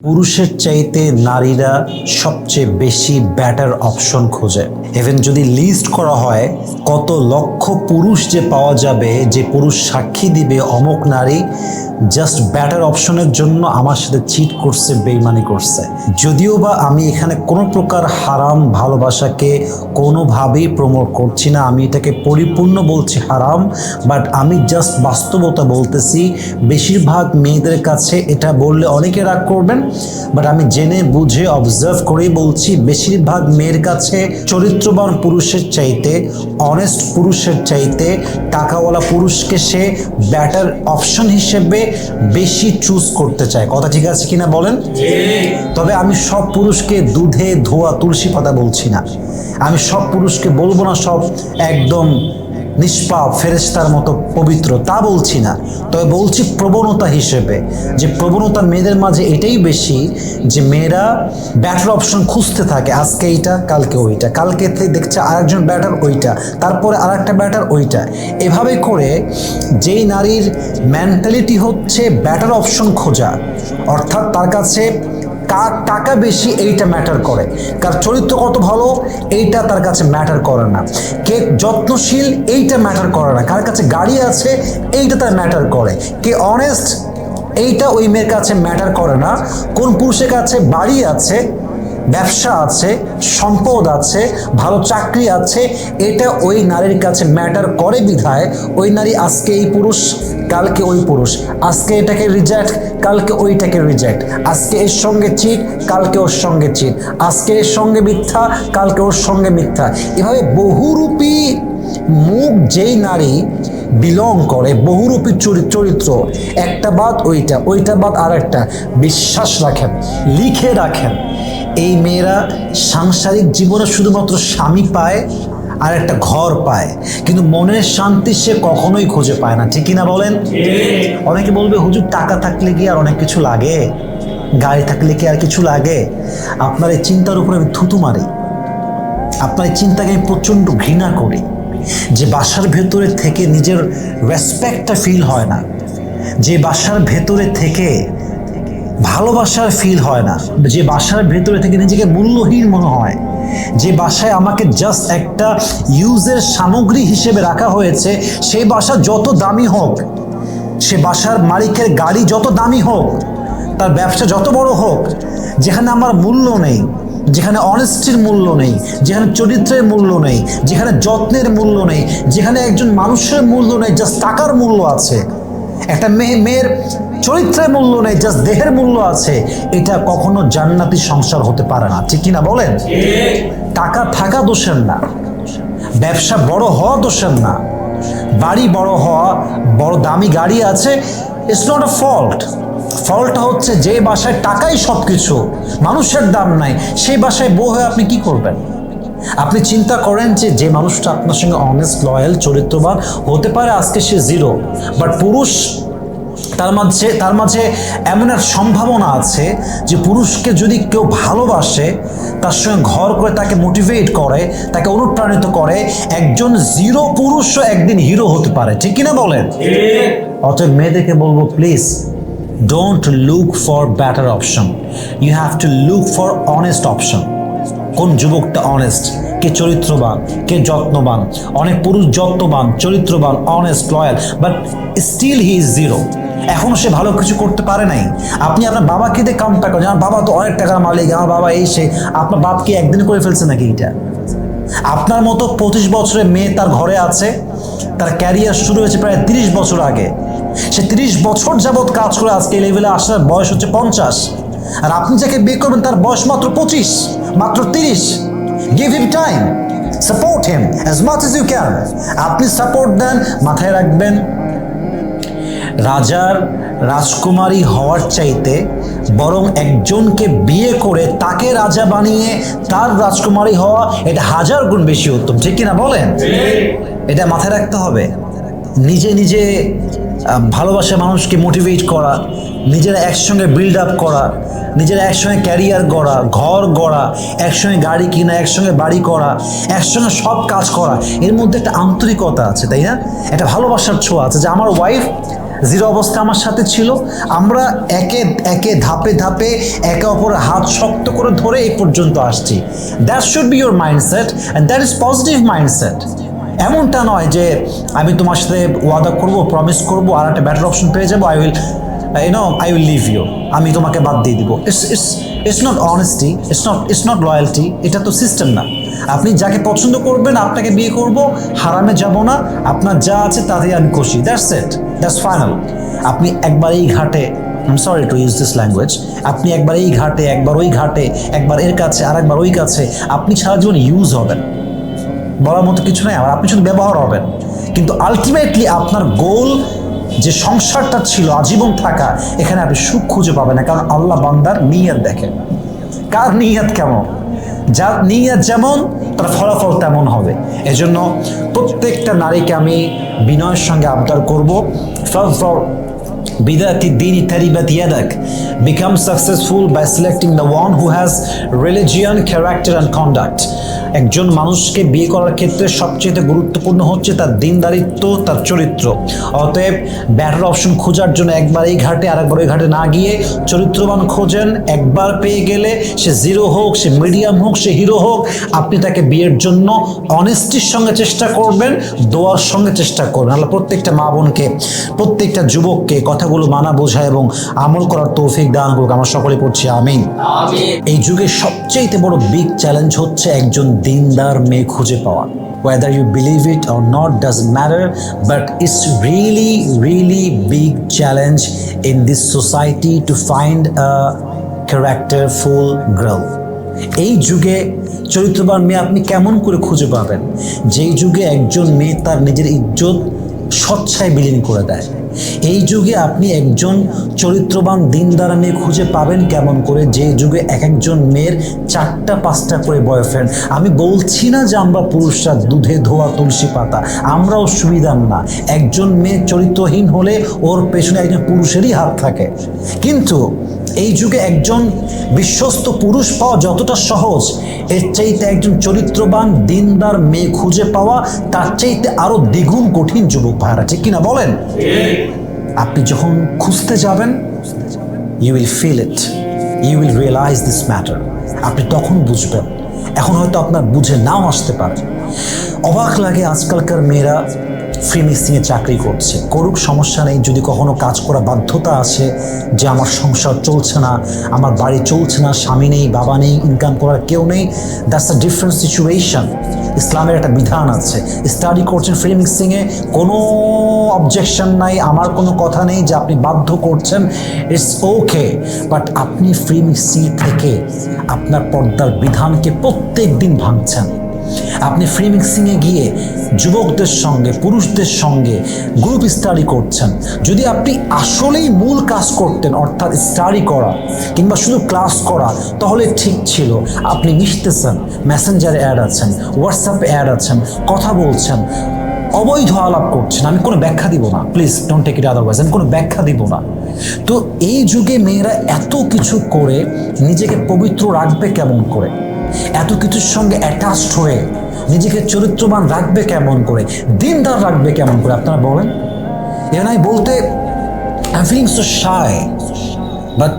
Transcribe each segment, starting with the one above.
পুরুষের চাইতে নারীরা সবচেয়ে বেশি ব্যাটার অপশন খোঁজে। ইভেন যদি লিস্ট করা হয় কত লক্ষ পুরুষ যে পাওয়া যাবে, যে পুরুষ সাক্ষী দিবে অমুক নারী জাস্ট ব্যাটার অপশনের জন্য আমার সাথে চিট করছে, বেইমানি করছে। যদিও বা আমি এখানে কোনো প্রকার হারাম ভালোবাসাকে কোনোভাবেই প্রমোট করছি না, আমি এটাকে পরিপূর্ণ বলছি হারাম, বাট আমি জাস্ট বাস্তবতা বলতেছি। বেশিরভাগ মেয়েদের কাছে এটা বললে অনেকে রাগ করবেন, বাট আমি জেনে বুঝে অবজার্ভ করেই বলছি, বেশিরভাগ মেয়ের কাছে চরিত্রবান পুরুষের চাইতে, অনেস্ট পুরুষের চাইতে টাকাওয়ালা পুরুষকে সে ব্যাটার অপশন হিসেবে বেশি চুজ করতে চায়। কথা ঠিক আছে কিনা বলেন? তবে আমি সব পুরুষকে দুধে ধোয়া তুলসী পাতা বলছি না, আমি সব পুরুষকে বলবো না সব একদম নিষ্পাপ ফেরেশতার মতো পবিত্র, তা বলছি না। তবে বলছি প্রবণতা হিসেবে, যে প্রবণতা মেয়েদের মাঝে এটাই বেশি যে মেয়েরা ব্যাটার অপশন খুঁজতে থাকে, আজকে এইটা কালকে ওইটা, কালকে দেখছে আরেকজন ব্যাটার ওইটা, তারপরে আরেকটা ব্যাটার ওইটা, এভাবে করে যেই নারীর মেন্টালিটি হচ্ছে ব্যাটার অপশন খোঁজা, অর্থাৎ তার কাছে কার টাকা বেশি এইটা ম্যাটার করে, কার চরিত্র কত ভালো এইটা তার কাছে ম্যাটার করে না, কে যত্নশীল এইটা ম্যাটার করে না, কার কাছে গাড়ি আছে এইটা তার ম্যাটার করে, কে অনেস্ট এইটা ওই মেয়ের কাছে ম্যাটার করে না, কোন পুরুষের কাছে বাড়ি আছে, ব্যবসা আছে, সম্পদ আছে, ভালো চাকরি আছে, এটা ওই নারীর কাছে ম্যাটার করে বিধায় ওই নারী আজকে এই পুরুষ কালকে ওই পুরুষ, আজকে এটাকে রিজেক্ট কালকে ওইটাকে রিজেক্ট, আজকে এর সঙ্গে চিট কালকে ওর সঙ্গে চিট, আজকে এর সঙ্গে মিথ্যা কালকে ওর সঙ্গে মিথ্যা, এভাবে বহুরূপী মুখ যেই নারী বিলং করে, বহুরূপী চরিত্র, একটা বাদ ওইটা, ওইটা বাদ আর একটা, বিশ্বাস রাখেন, লিখে রাখেন, এই মেয়েরা সাংসারিক জীবনে শুধুমাত্র স্বামী পায় আর একটা ঘর পায়, কিন্তু মনের শান্তি সে কখনোই খুঁজে পায় না। ঠিক কিনা বলেন? অনেকে বলবে হুজুর টাকা থাকলে কি আর অনেক কিছু লাগে, গাড়ি থাকলে কি আর কিছু লাগে? আপনার এই চিন্তার উপরে আমি থুতু মারি, আপনার এই চিন্তাকে আমি প্রচণ্ড ঘৃণা করি, যে বাসার ভেতরে থেকে নিজের রেসপেক্টটা ফিল হয় না, যে বাসার ভেতরে থেকে ভালোবাসার ফিল হয় না, যে বাসার ভেতরে থেকে নিজেকে মূল্যহীন মনে হয়, যে বাসায় আমাকে জাস্ট একটা ইউজের সামগ্রী হিসেবে রাখা হয়েছে, সেই বাসা যত দামি হোক, সে বাসার মালিকের গাড়ি যত দামি হোক, তার ব্যবসা যত বড় হোক, যেখানে আমার মূল্য নেই, যেখানে অনেস্টির মূল্য নেই, যেখানে চরিত্রের মূল্য নেই, যেখানে যত্নের মূল্য নেই, যেখানে একজন মানুষের মূল্য নেই, জাস্ট টাকার মূল্য আছে, একটা মেয়ের চরিত্রের মূল্য নেই, জাস্ট দেহের মূল্য আছে, এটা কখনো জান্নাতি সংসার হতে পারে না। ঠিক কিনা বলেন? টাকা থাকা দোষের না, ব্যবসা বড় হওয়া দোষের না, বাড়ি বড় হওয়া, বড় দামি গাড়ি আছে, ইটস নট আ ফল্ট। ফল্টটা হচ্ছে যে বাসায় টাকাই সব কিছু, মানুষের দাম নাই, সেই বাসায় বউ হয়ে আপনি কি করবেন? আপনি চিন্তা করেন যে যে মানুষটা আপনার সঙ্গে অনেস্ট, লয়াল, চরিত্রবান হতে পারে, আজকে সে জিরো, বাট পুরুষ তার মাঝে এমন এক সম্ভাবনা আছে যে পুরুষকে যদি কেউ ভালোবাসে, তার সঙ্গে ঘর করে তাকে মোটিভেট করে, তাকে অনুপ্রাণিত করে, একজন জিরো পুরুষও একদিন হিরো হতে পারে। ঠিক কিনা বলেন? অতএব মেয়েদেরকে বলবো, please don't look for better option, you have to look for honest option. কোন যুবকটা অনেস্ট, কে চরিত্রবান, কে যত্নবান? অনেক পুরুষ যত্নবান, চরিত্রবান, honest, loyal, but still he is zero, এখনো সে ভালো কিছু করতে পারে নাই। আপনি আপনার বাবাকে দিয়ে কাউন্টার করেন, আমার বাবা তো অনেক টাকার মালিক, আমার বাবা এই সে, আপনার বাপকে একদিন করে ফেলছে নাকি এটা? আপনার মতো 25 বছরের মেয়ে তার ঘরে আছে, তার ক্যারিয়ার শুরু হয়েছে প্রায় 30 বছর আগে, সে 30 বছর যাবৎ কাজ করে আজকে এই লেভেলে আসার বয়স হচ্ছে 50, আর আপনি যাকে বিয়ে করবেন তার বয়স মাত্র 25, মাত্র 30। Give him time, support him as much as you can. আপনি সাপোর্ট দেন, মাথায় রাখবেন, রাজার রাজকুমারী হওয়ার চাইতে বরং একজনকে বিয়ে করে তাকে রাজা বানিয়ে তার রাজকুমারী হওয়া, এটা 1000 গুণ বেশি উত্তম। ঠিক কিনা বলেন? এটা মাথায় রাখতে হবে। নিজে নিজে ভালোবাসা মানুষকে মোটিভেট করা, নিজেরা একসঙ্গে বিল্ড আপ করা, নিজেরা একসঙ্গে ক্যারিয়ার গড়া, ঘর গড়া, একসঙ্গে গাড়ি কিনা, একসঙ্গে বাড়ি করা, একসঙ্গে সব কাজ করা, এর মধ্যে একটা আন্তরিকতা আছে, তাই না? একটা ভালোবাসার ছোঁয়া আছে, যে আমার ওয়াইফ জিরো অবস্থা আমার সাথে ছিল, আমরা একে একে ধাপে ধাপে একে অপরের হাত শক্ত করে ধরে এই পর্যন্ত আসছি। That should be your mindset and that is positive mindset. এমনটা নয় যে আমি তোমার সাথে ওয়াদা করব, প্রমিস করব, আর একটা বেটার অপশন পেয়ে যাবো, আই উইল লিভ ইউ, আমি তোমাকে বাদ দিয়ে দিব। It's not honesty, it's not loyalty, এটা তো সিস্টেম না। আপনি যাকে পছন্দ করবেন, আপনাকে বিয়ে করব, হারামে যাব না, আপনার যা আছে তাতেই আমি খুশি, দ্যাটস ইট, দ্যাটস ফাইনাল। আপনি একবার এই ঘাটে, I am sorry to use this language, আপনি একবার এই ঘাটে, একবার ওই ঘাটে, একবার এর কাছে আর একবার ওই কাছে, আপনি সারা জীবন ইউজ হবেন, বলার মতো কিছু নেই, আর আপনি শুধু ব্যবহার হবেন। কিন্তু আলটিমেটলি আপনার গোল যে সংসারটা ছিল আজীবন থাকা, এখানে আপনি সুখ খুঁজে পাবেন না, কারণ আল্লাহ বান্দার নিয়ত দেখেন, কার নিয়ত কেমন, যার নিয়ত যেমন তার ফলাফল তেমন হবে। এজন্য প্রত্যেকটা নারীকে আমি বিনয়ের সঙ্গে আবদার করব, বিদাতি দিনি তারিবাত ইয়াদাক, become successful by selecting the one who has religion, character and conduct. একজন মানুষকে বিয়ে করার ক্ষেত্রে সবচেয়ে গুরুত্বপূর্ণ হচ্ছে তার দিনদারিত্ব, তার চরিত্র। অতএব ব্যাটার অপশন খোঁজার জন্য একবার এই ঘাটে আরেকবার ওই ঘাটে না গিয়ে চরিত্রবান খোঁজেন। একবার পেয়ে গেলে সে জিরো হোক, সে মিডিয়াম হোক, সে হিরো হোক, আপনি তাকে বিয়ের জন্য অনেস্টির সঙ্গে চেষ্টা করবেন, দোয়ার সঙ্গে চেষ্টা করবেন। আল্লাহ প্রত্যেকটা মা বোনকে, প্রত্যেকটা যুবককে কথাগুলো মানা বোঝা এবং আমল করার তৌফিক দান করুক। আমরা সকলে পড়ছি আমিন। এই যুগের সবচেয়ে বড় বিগ চ্যালেঞ্জ হচ্ছে একজন দিনদার মেয়ে খুঁজে পাওয়া। Whether you believe it or not doesn't matter, but it's really big challenge in this society to find a characterful girl. এই যুগে চরিত্রবান মেয়ে আপনি কেমন করে খুঁজে পাবেন? যেই যুগে একজন মেয়ে তার নিজের ইজ্জত স্বচ্ছায় বিলীন করে দেয়। এই যুগে আপনি একজন চরিত্রবান দিনদার মেয়ে খুঁজে পাবেন কেমন করে? যে যুগে এক একজন মেয়ের 4টা-5টা করে বয়ফ্রেন্ড। আমি বলছি না যে আমরা পুরুষরা দুধে ধোয়া তুলসী পাতা, আমরাও সুবিধার না। একজন মেয়ে চরিত্রহীন হলে ওর পেছনে একজন পুরুষেরই হাত থাকে। কিন্তু এই যুগে একজন বিশ্বস্ত পুরুষ পাওয়া যতটা সহজ, এর চাইতে একজন চরিত্রবান দিনদার মেয়ে খুঁজে পাওয়া তার চাইতে আরো দ্বিগুণ কঠিন, যুবক ভাইরা, ঠিক কিনা বলেন? আপনি যখন খুঁজতে যাবেন, you will feel it, you will realize this matter. আপনি তখন বুঝবেন। এখন হয়তো আপনার বুঝে নাও আসতে পারে। অবাক লাগে আজকালকার মেয়েরা ফ্রি মিক্সিংয়ে চাকরি করছে, করুক, সমস্যা নেই। যদি কখনো কাজ করা বাধ্যতা আসে যে আমার সংসার চলছে না, আমার বাড়ি চলছে না, স্বামী নেই, বাবা নেই, ইনকাম করার কেউ নেই, দ্যাটস আ ডিফারেন্ট সিচুয়েশন। ইসলামের একটা বিধান আছে। স্টাডি করছেন ফ্রি মিক্সিংয়ে, কোনো অবজেকশন নাই, আমার কোনো কথা নেই যে আপনি বাধ্য করছেন, ইটস ওকে। বাট আপনি ফ্রি মিক্সিং থেকে আপনার পর্দার বিধানকে প্রত্যেক দিন ভাঙছেন। আপনি ফ্রি মিক্সিংয়ে গিয়ে যুবকদের সঙ্গে, পুরুষদের সঙ্গে গ্রুপ স্টাডি করছেন। যদি আপনি আসলেই মূল কাজ করতেন, অর্থাৎ স্টাডি করা কিংবা শুধু ক্লাস করা, তাহলে ঠিক ছিল। আপনি মিশতেছেন, মেসেঞ্জারে অ্যাড আছেন, হোয়াটসঅ্যাপে অ্যাড আছেন, কথা বলছেন, অবৈধ আলাপ করছেন। আমি কোনো ব্যাখ্যা দিব না, please don't take it otherwise, আমি কোনো ব্যাখ্যা দিব না। তো এই যুগে মেয়েরা এত কিছু করে নিজেকে পবিত্র রাখবে কেমন করে? এত কিছুর সঙ্গে অ্যাটাচড হয়ে নিজেকে চরিত্রবান রাখবে কেমন করে? দিনদার রাখবে কেমন করে? আপনারা বলেন। এর নাই বলতে I am feeling so shy, but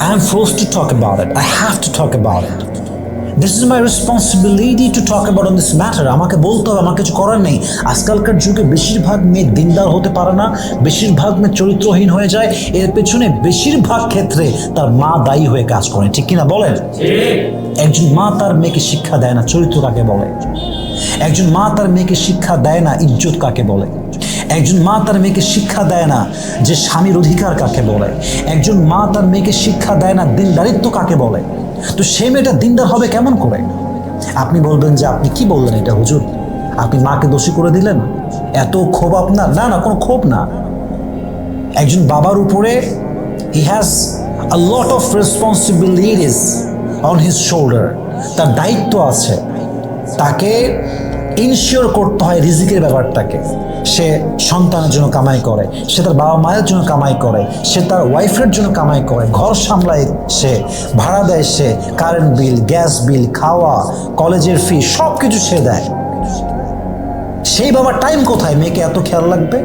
I am forced to talk about it, I have to talk about it. This is my responsibility to talk about on this matter. আমাকে বলতে হবে, আমার কিছু করার নেই। আজকালকার যুগে বেশিরভাগ মেয়ে দিনদার হতে পারে না, বেশিরভাগ মেয়ে চরিত্রহীন হয়ে যায়। এর পেছনে বেশিরভাগ ক্ষেত্রে তার মা দায়ী হয়ে কাজ করে, ঠিক কিনা বলেন? একজন মা তার মেয়েকে শিক্ষা দেয় না চরিত্র কাকে বলে। একজন মা তার মেয়েকে শিক্ষা দেয় না ইজ্জত কাকে বলে। একজন মা তার মেয়েকে শিক্ষা দেয় না যে স্বামীর অধিকার কাকে বলে। একজন মা তার মেয়েকে শিক্ষা দেয় না দিনদারিত্ব কাকে বলে। তো সে মেয়েটা দিনদার হবে কেমন করে? আপনি বলবেন যে আপনি কি বললেন এটা হুজুর, আপনি মাকে দোষী করে দিলেন, এত ক্ষোভ আপনার? না না, কোনো ক্ষোভ না। একজন বাবার উপরে he has a lot of responsibilities on his shoulder. তার দায়িত্ব আছে, তাকে ইনশিওর করতে হয় রিজিকের ব্যাপারটাকে। সে সন্তানের জন্য কামাই করে, সে তার বাবা মায়ের জন্য কামাই করে, সে তার ওয়াইফের জন্য কামাই করে, ঘর সামলায়, সে ভাড়া দেয়, সে কারেন্ট বিল, গ্যাস বিল, খাওয়া, কলেজের ফি সব কিছু সে দেয়। সেই বাবার টাইম কোথায় মেয়েকে এত খেয়াল রাখবে?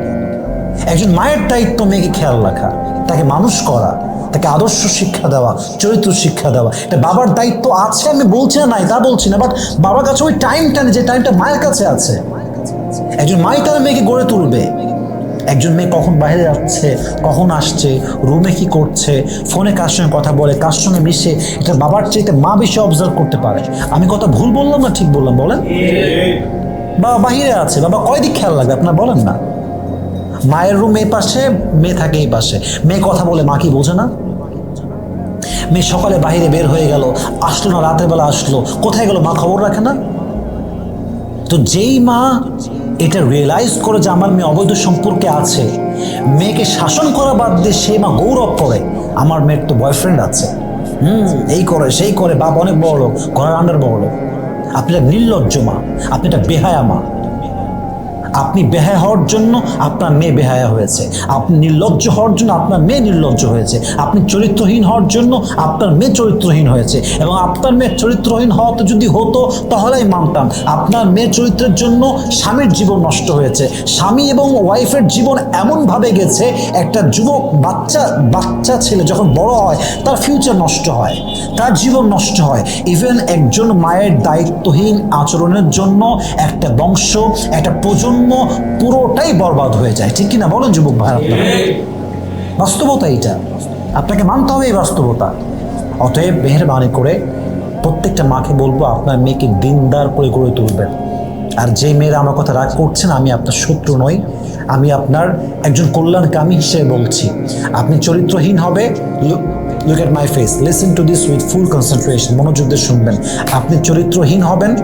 একজন মায়ের দায়িত্ব মেয়েকে খেয়াল রাখা, তাকে মানুষ করা, তাকে আদর্শ শিক্ষা দেওয়া, চরিত্র শিক্ষা দেওয়া। এটা বাবার দায়িত্ব আছে, আমি বলছি না নাই, তা বলছি না, বাট বাবার কাছে ওই টাইমটা নেই যে টাইমটা মায়ের কাছে আছে। একজন মাই তার মেয়েকে গড়ে তুলবে। একজন মেয়ে কখন বাইরে যাচ্ছে, কখন আসছে, রুমে কি করছে, ফোনে কার সঙ্গে কথা বলে, কার সঙ্গে মিশে, এটা বাবার চাইতে মা বেশি অবজার্ভ করতে পারে। আমি কথা ভুল বললাম না ঠিক বললাম বলেন? বাবা বাহিরে আছে, বাবা কয় দিক খেয়াল লাগবে আপনার বলেন না? মায়ের রুম এই পাশে, মেয়ে থাকে এই পাশে, মেয়ে কথা বলে, মা কি বোঝে না? মেয়ে সকালে বাইরে বের হয়ে গেল, আসলো না, রাতের বেলা আসলো, কোথায় গেল, মা খবর রাখে না? তো যেই মা এটা রিয়েলাইজ করে যে আমার মেয়ে অবৈধ সম্পর্কে আছে, মেয়েকে শাসন করা বাদ দিয়ে সেই মা গৌরব করে আমার মেয়ের তো বয়ফ্রেন্ড আছে, এই করে সেই করে, বাপ অনেক বড় লোক, ঘরের আন্ডার বড় লোক। আপনি একটা নির্লজ্জ মা, আপনি একটা বেহায়া মা। আপনি বেহায়া হওয়ার জন্য আপনার মেয়ে বেহায়া হয়েছে, আপনি নির্লজ্জ হওয়ার জন্য আপনার মেয়ে নির্লজ্জ হয়েছে, আপনি চরিত্রহীন হওয়ার জন্য আপনার মেয়ে চরিত্রহীন হয়েছে। এবং আপনার মেয়ে চরিত্রহীন হওয়াতে যদি হতো তাহলেই মানতাম। আপনার মেয়ের চরিত্রের জন্য স্বামীর জীবন নষ্ট হয়েছে, স্বামী এবং ওয়াইফের জীবন এমনভাবে গেছে, একটা যুবক বাচ্চা ছেলে যখন বড় হয় তার ফিউচার নষ্ট হয়, তার জীবন নষ্ট হয়। ইভেন একজন মায়ের দায়িত্বহীন আচরণের জন্য একটা বংশ, একটা প্রজন্ম পুরোটাই বরবাদ হয়ে যায়। ঠিক কিনা বলেন যুবক ভাই? আপনারা বাস্তবতা এইটা, আপনাকে মানতে হবে এই বাস্তবতা। অতএব মেহেরবানি করে প্রত্যেকটা মাকে বলবো আপনার মেয়েকে দিনদার করে গড়ে তুলবেন। আর যে মেয়েরা আমার কথা রাগ করছেন, আমি আপনার শত্রু নই, আমি আপনার একজন কল্যাণকামী হিসেবে বলছি। আপনি চরিত্রহীন হবে, look at my face, listen to this with full concentration, মনোযোগ দিয়ে শুনবেন। আপনি চরিত্রহীন হবেন,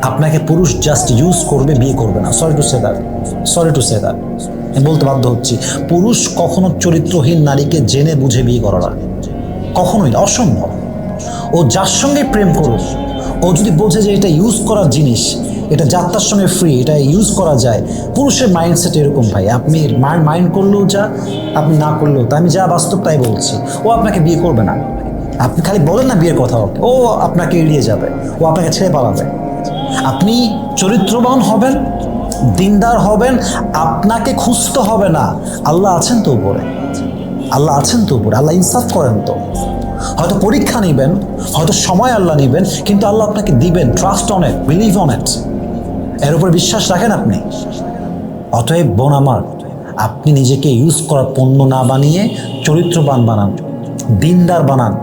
আপনাকে পুরুষ জাস্ট ইউজ করবে, বিয়ে করবে না। সরি টু সে দ্যাট, আমি বলতে বাধ্য হচ্ছি, পুরুষ কখনো চরিত্রহীন নারীকে জেনে বুঝে বিয়ে করে না, কখনোই না, অসম্ভব। ও যার সঙ্গে প্রেম করুক, ও যদি বোঝে যে এটা ইউজ করার জিনিস, এটা যাত্রার সঙ্গে ফ্রি, এটা ইউজ করা যায়। পুরুষের মাইন্ডসেট এরকম ভাই, আপনি মাইন্ড করলেও যা, আপনি না করলেও তা, আমি যা বাস্তব তাই বলছি। ও আপনাকে বিয়ে করবে না, আপনি খালি বলেন না বিয়ের কথা, ও আপনাকে এড়িয়ে যাবে, ও আপনাকে ছেড়ে পালাবে। আপনি চরিত্রবান হবেন, দিনদার হবেন, আপনাকে খুঁজতে হবে না। আল্লাহ আছেন তো উপরে, আল্লাহ আছেন তো উপরে, আল্লাহ ইনসাফ করেন তো। হয়তো পরীক্ষা নেবেন, হয়তো সময় আল্লাহ নেবেন, কিন্তু আল্লাহ আপনাকে দিবেন। Trust on it, believe on it, এর উপর বিশ্বাস রাখেন আপনি। অতএব বোন আমার, আপনি নিজেকে ইউজ করার পণ্য না বানিয়ে চরিত্রবান বানান, দিনদার বানান।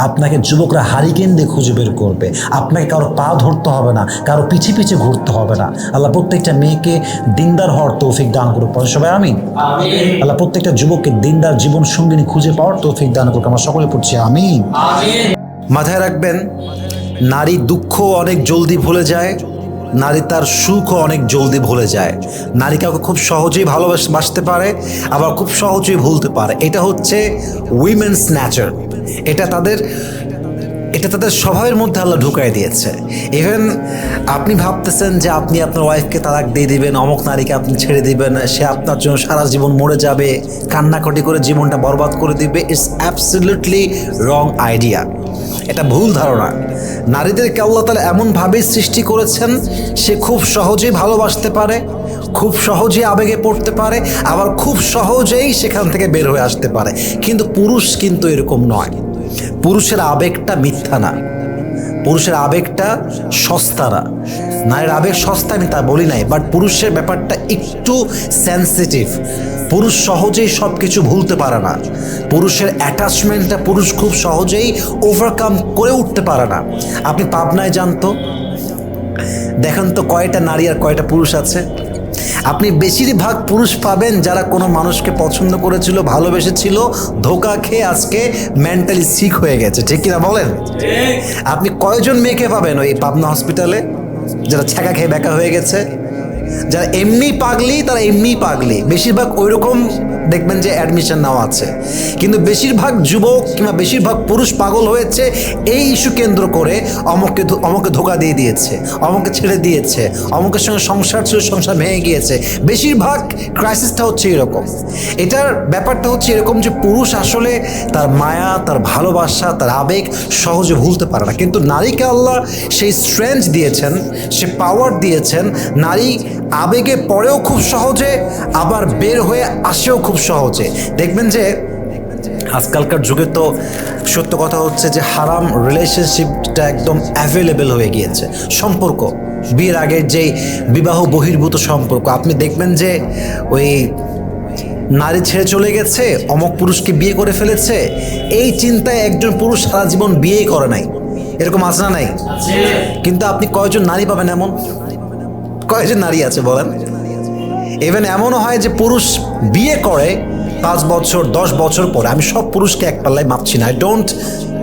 আপনাকে যুবকরা হারিকেন দিয়ে খুঁজে বের করবে, আপনাকে কারো পা ধরতে হবে না, কারো পিছে পিছে ঘুরতে হবে না। আল্লাহ প্রত্যেকটা মেয়েকে দিনদার হওয়ার তৌফিক দান করুক, সবাই আমিন। আল্লাহ প্রত্যেকটা যুবককে দিনদার জীবন সঙ্গিনী খুঁজে পাওয়ার তৌফিক দান করুক, আমরা সকলে পড়ছি আমিন। মাথায় রাখবেন, নারী দুঃখ অনেক জলদি ভুলে যায়, নারী তার সুখও অনেক জলদি ভুলে যায়। নারী কাউকে খুব সহজেই ভালোবাসতে পারে, আবার খুব সহজেই ভুলতে পারে। এটা হচ্ছে উইমেন্স ন্যাচার, এটা তাদের স্বভাবের মধ্যে আল্লাহ ঢুকাই দিয়েছে। ইভেন আপনি ভাবতেছেন যে আপনি আপনার ওয়াইফকে তালাক দিয়ে দিবেন, অমুক নারীকে আপনি ছেড়ে দিবেন, সে আপনার জন্য সারা জীবন মরে যাবে, কান্নাকাটি করে জীবনটা বরবাদ করে দিবে। ইটস অ্যাবসলিউটলি রং আইডিয়া, এটা ভুল ধারণা। নারীদেরকে আল্লাহ তাআলা এমনভাবেই সৃষ্টি করেছেন, সে খুব সহজেই ভালোবাসতে পারে, খুব সহজেই আবেগে পড়তে পারে, আবার খুব সহজেই সেখান থেকে বের হয়ে আসতে পারে। কিন্তু পুরুষ কিন্তু এরকম নয়। পুরুষের আবেগটা মিথ্যা না, পুরুষের আবেগটা সস্তা না। নারীর আবেগ সস্তা আমি তা বলি নাই, বাট পুরুষের ব্যাপারটা একটু সেন্সিটিভ। পুরুষ সহজেই সব কিছু ভুলতে পারে না, পুরুষের অ্যাটাচমেন্টটা পুরুষ খুব সহজেই ওভারকাম করে উঠতে পারে না। আপনি পাবনায় যান তো, দেখেন তো কয়টা নারী আর কয়টা পুরুষ আছে। আপনি বেশিরভাগ পুরুষ পাবেন যারা কোনো মানুষকে পছন্দ করেছিল, ভালোবেসেছিল, ধোঁকা খেয়ে আজকে মেন্টালি সিক হয়ে গেছে। ঠিক কিনা বলেন? আপনি কয়জন মেয়েকে পাবেন ওই পাবনা হসপিটালে যারা ছ্যাঁকা খেয়ে বেকা হয়ে গেছে, যারা এমনি পাগলি, তারা এমনি পাগলি। বেশিরভাগ ওই রকম দেখবেন যে অ্যাডমিশন নেওয়া আছে, কিন্তু বেশিরভাগ যুবক কিংবা বেশিরভাগ পুরুষ পাগল হয়েছে এই ইস্যু কেন্দ্র করে। অমুকে ধোকা দিয়ে দিয়েছে, অমুকে ছেড়ে দিয়েছে, অমুকের সঙ্গে সংসার ছিল, সংসার ভেঙে গিয়েছে। বেশিরভাগ ক্রাইসিসটা হচ্ছে এরকম। এটার ব্যাপারটা হচ্ছে এরকম যে পুরুষ আসলে তার মায়া, তার ভালোবাসা, তার আবেগ সহজে ভুলতে পারে না। কিন্তু নারীকে আল্লাহ সেই স্ট্রেংথ দিয়েছেন, সে পাওয়ার দিয়েছেন। নারী আবেগে পড়েও খুব সহজে, আবার বের হয়ে আসেও খুব সহজে। দেখবেন যে আজকালকার যুগে তো সত্য কথা হচ্ছে যে হারাম রিলেশনশিপটা একদম অ্যাভেলেবেল হয়ে গিয়েছে। সম্পর্ক, বিয়ের আগের যেই বিবাহ বহির্ভূত সম্পর্ক, আপনি দেখবেন যে ওই নারী ছেড়ে চলে গেছে, অমক পুরুষকে বিয়ে করে ফেলেছে, এই চিন্তায় একজন পুরুষ সারা জীবন বিয়েই করে নাই। এরকম আছে না নাই? কিন্তু আপনি কয়জন নারী পাবেন এমন? কয়জন নারী আছে বলেন? ইভেন এমনও হয় যে পুরুষ বিয়ে করে 5 বছর 10 বছর পরে। আমি সব পুরুষকে এক পাল্লায় মাপছি না। I don't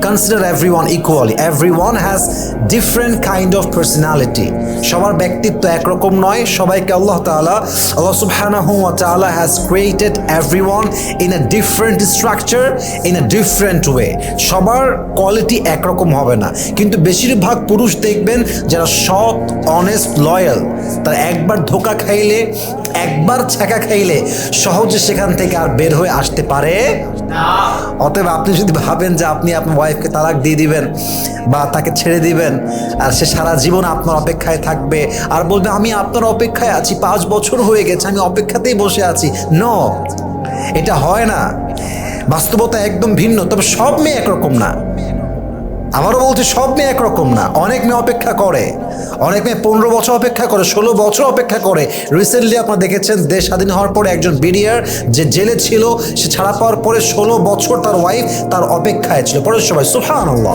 consider everyone equally. Everyone has different kind of personality. সবার ব্যক্তিত্ব একরকম নয়। সবাইকে আল্লাহ সুবহানাহু ওয়া তাআলা has created everyone in a different structure, in a different way. সবার কোয়ালিটি একরকম হবে না, কিন্তু বেশিরভাগ পুরুষ দেখবেন যারা সৎ, অনেস্ট, লয়াল, তারা একবার ধোঁকা খাইলে, একবার ছ্যাঁকা খাইলে সহজে সেখান থেকে আর বের হয়ে আসতে পারে না। অতএব আপনি যদি ভাবেন যে আপনি আপনার ওয়াইফকে তালাক দিয়ে দিবেন বা তাকে ছেড়ে দিবেন আর সে সারা জীবন আপনার অপেক্ষায় থাকবে আর বলবে আমি আপনার অপেক্ষায় আছি, 5 বছর হয়ে গেছে, আমি অপেক্ষাতেই বসে আছি, নো, এটা হয় না। বাস্তবতা একদম ভিন্ন। তবে সব মেয়ে একরকম না। আবারও বলছি, সব মেয়ে একরকম না। অনেক মেয়ে অপেক্ষা করে, অনেক মেয়ে 15 বছর অপেক্ষা করে, 16 বছর অপেক্ষা করে। রিসেন্টলি আপনারা দেখেছেন দেশ স্বাধীন হওয়ার পরে একজন বিডিআর যে জেলে ছিল, সে ছাড়া পাওয়ার পরে 16 বছর তার ওয়াইফ তার অপেক্ষায় ছিল। পরে সবাই সুবহানাল্লাহ।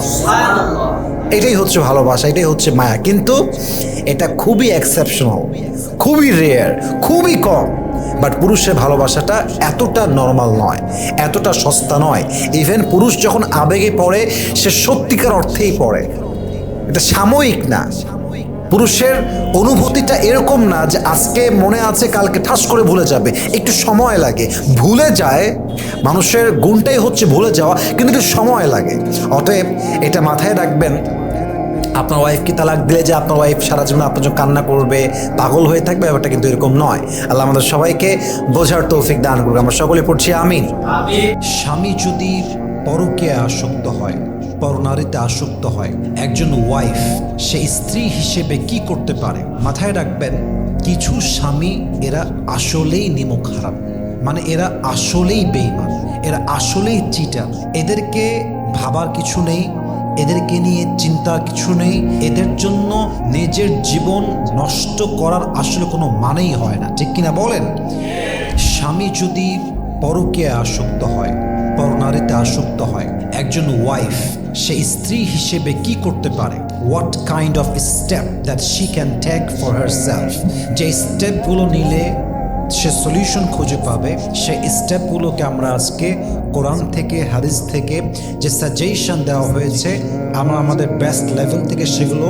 এটাই হচ্ছে ভালোবাসা, এটাই হচ্ছে মায়া। কিন্তু এটা খুবই এক্সেপশনাল, খুবই রেয়ার, খুবই কম। বাট পুরুষের ভালোবাসাটা এতটা নর্মাল নয়, এতটা সস্তা নয়। ইভেন পুরুষ যখন আবেগে পড়ে, সে সত্যিকার অর্থেই পড়ে। এটা সাময়িক না। পুরুষের অনুভূতিটা এরকম না যে আজকে মনে আছে কালকে ঠাস করে ভুলে যাবে, একটু সময় লাগে। ভুলে যায়, মানুষের গুণটাই হচ্ছে ভুলে যাওয়া, কিন্তু একটু সময় লাগে। অতএব এটা মাথায় রাখবেন, আপনার ওয়াইফকে তালাক দিলে যে আপনার ওয়াইফ সারা জীবন আপনার জন্য কান্না করবে, পাগল হয়ে থাকবে, ব্যাপারটা কিন্তু এরকম নয়। আল্লাহ আমাদের সবাইকে বোঝার তৌফিক দান করুক। আমরা সকলে পড়ছি আমিন। স্বামী যদি পরকীয়ায় আসক্ত হয়, পরনারীতে আসক্ত হয়, একজন ওয়াইফ সে স্ত্রী হিসেবে কি করতে পারে? মাথায় রাখবেন, কিছু স্বামী এরা আসলেই নিমক হারাম, মানে এরা আসলেই বেঈমান, এরা আসলেই চিটার। এদেরকে ভাবার কিছু নেই, এদেরকে নিয়ে চিন্তার কিছু নেই। এদের জন্য নিজের জীবন নষ্ট করার আসলে কোনো মানেই হয় না, ঠিক কিনা বলেন? স্বামী যদি পরকীয়ায় আসক্ত হয়, পরনারীতে আসক্ত হয়, একজন ওয়াইফ সে স্ত্রী হিসেবে কি করতে পারে? What kind of step that she can take for herself. যে স্টেপগুলো নিলে সে সলিউশন খুঁজে পাবে, সেই স্টেপগুলোকে আমরা আজকে কোরআন থেকে, হাদিস থেকে যে সাজেশন দেওয়া হয়েছে, আমরা আমাদের বেস্ট লেভেল থেকে সেগুলো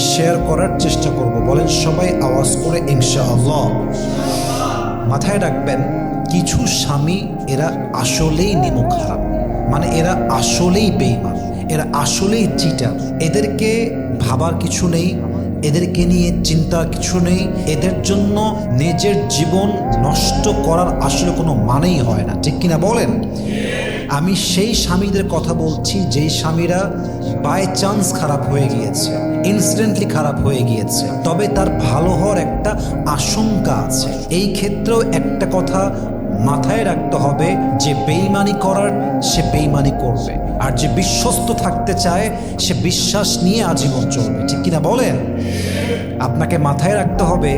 শেয়ার করার চেষ্টা করব। বলেন সবাই আওয়াজ করে ইনশাআল্লাহ। মাথায় রাখবেন, কিছু স্বামী এরা আসলেই নিমক হারাম, মানে এরা আসলেই বেঈমান, এরা আসলেই চিটার। এদেরকে ভাবার কিছু নেই, এদেরকে নিয়ে চিন্তার কিছু নেই। এদের জন্য নিজের জীবন নষ্ট করার আসলে কোনো মানেই হয় না, ঠিক কিনা বলেন? আমি সেই স্বামীদের কথা বলছি যেই স্বামীরা বাই চান্স খারাপ হয়ে গিয়েছে, ইনসিডেন্টলি খারাপ হয়ে গিয়েছে, তবে তার ভালো হওয়ার একটা আশঙ্কা আছে। এই ক্ষেত্রেও একটা কথা মাথায় রাখতে হবে যে বেঈমানি করার সে বেঈমানি করবে, আর যে বিশ্বস্ত থাকতে চায় সে বিশ্বাস নিয়ে আজীবন চলবে, ঠিক কিনা বলেন? আপনাকে মাথায় রাখতে হবে,